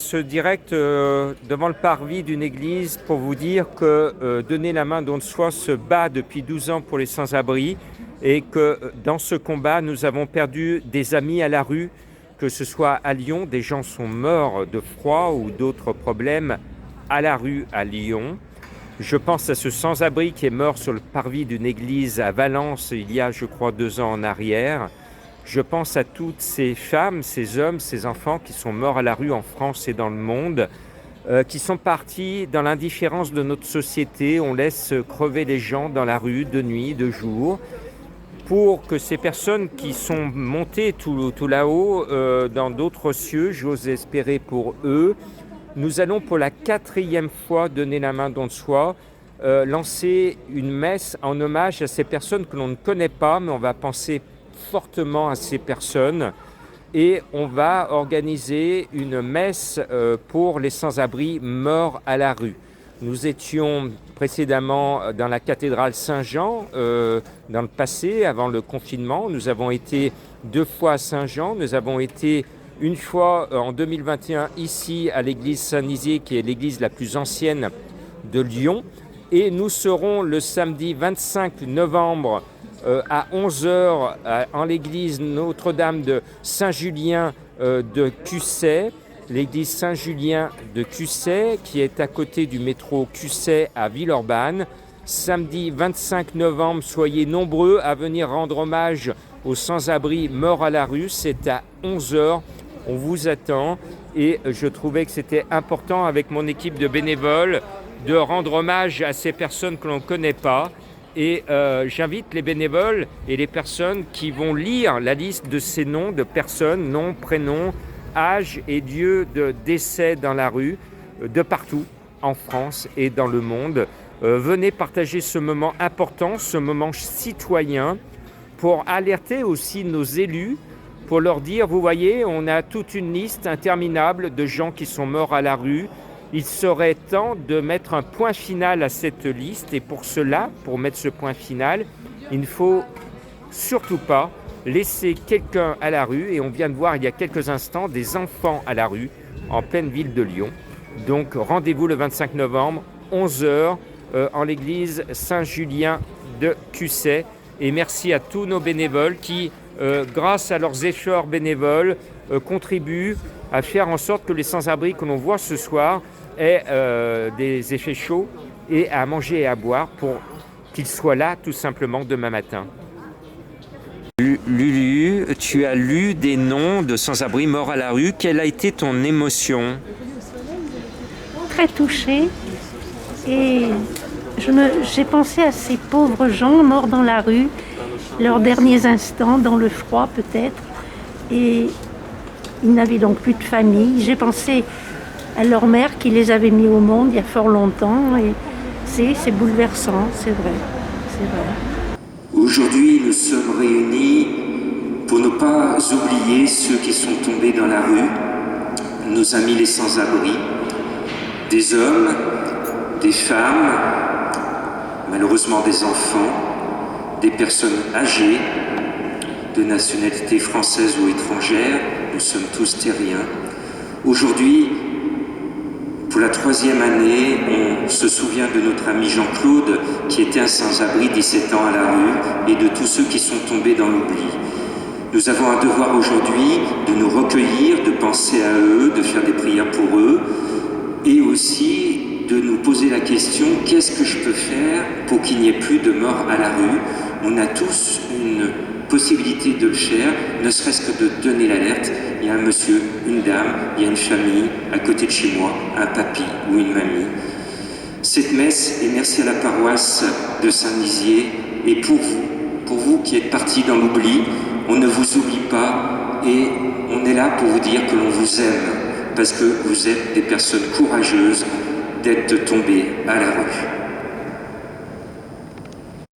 Ce direct devant le parvis d'une église pour vous dire que Donner la main don de soi se bat depuis 12 ans pour les sans-abri et que dans ce combat, nous avons perdu des amis à la rue, que ce soit à Lyon, des gens sont morts de froid ou d'autres problèmes à la rue à Lyon. Je pense à ce sans-abri qui est mort sur le parvis d'une église à Valence il y a, je crois, 2 ans en arrière. Je pense à toutes ces femmes, ces hommes, ces enfants qui sont morts à la rue en France et dans le monde, qui sont partis dans l'indifférence de notre société. On laisse crever les gens dans la rue de nuit, de jour, pour que ces personnes qui sont montées tout là-haut, dans d'autres cieux, j'ose espérer pour eux, nous allons pour la 4e fois donner la main don de soi, lancer une messe en hommage à ces personnes que l'on ne connaît pas, mais on va penser fortement à ces personnes et on va organiser une messe pour les sans-abri morts à la rue. Nous étions précédemment dans la cathédrale Saint-Jean dans le passé, avant le confinement. Nous avons été 2 fois à Saint-Jean, nous avons été une fois en 2021 ici à l'église Saint-Nizier, qui est l'église la plus ancienne de Lyon, et nous serons le samedi 25 novembre à 11h en l'église Notre-Dame de Saint-Julien de Cussey, l'église Saint-Julien de Cussey qui est à côté du métro Cussey à Villeurbanne. Samedi 25 novembre, soyez nombreux à venir rendre hommage aux sans-abri morts à la rue, c'est à 11h, on vous attend et je trouvais que c'était important avec mon équipe de bénévoles de rendre hommage à ces personnes que l'on ne connaît pas. Et j'invite les bénévoles et les personnes qui vont lire la liste de ces noms de personnes, noms, prénoms, âge et lieu de décès dans la rue, de partout en France et dans le monde. Venez partager ce moment important, ce moment citoyen, pour alerter aussi nos élus, pour leur dire, vous voyez, on a toute une liste interminable de gens qui sont morts à la rue. Il serait temps de mettre un point final à cette liste et pour cela, pour mettre ce point final, il ne faut surtout pas laisser quelqu'un à la rue et on vient de voir il y a quelques instants des enfants à la rue en pleine ville de Lyon. Donc rendez-vous le 25 novembre, 11h en l'église Saint-Julien de Cussey et merci à tous nos bénévoles qui, grâce à leurs efforts bénévoles, contribuent à faire en sorte que les sans-abri que l'on voit ce soir aient des effets chauds et à manger et à boire pour qu'ils soient là tout simplement demain matin. Lulu, tu as lu des noms de sans-abri morts à la rue. Quelle a été ton émotion ? Très touchée et j'ai pensé à ces pauvres gens morts dans la rue, leurs derniers instants dans le froid peut-être, et ils n'avaient donc plus de famille. J'ai pensé à leur mère qui les avait mis au monde il y a fort longtemps et c'est bouleversant, c'est vrai. Aujourd'hui, nous sommes réunis pour ne pas oublier ceux qui sont tombés dans la rue, nos amis les sans-abri, des hommes, des femmes, malheureusement des enfants, des personnes âgées, de nationalité française ou étrangère, nous sommes tous terriens. Aujourd'hui, pour la 3e année, on se souvient de notre ami Jean-Claude, qui était un sans-abri, 17 ans à la rue, et de tous ceux qui sont tombés dans l'oubli. Nous avons un devoir aujourd'hui de nous recueillir, de penser à eux, de faire des prières pour eux, et aussi de nous poser la question, qu'est-ce que je peux faire pour qu'il n'y ait plus de morts à la rue ? On a tous une possibilité de le faire, ne serait-ce que de donner l'alerte. Il y a un monsieur, une dame, il y a une famille à côté de chez moi, un papy ou une mamie. Cette messe, et merci à la paroisse de Saint-Nizier, et pour vous qui êtes partis dans l'oubli, on ne vous oublie pas et on est là pour vous dire que l'on vous aime, parce que vous êtes des personnes courageuses d'être tombées à la rue.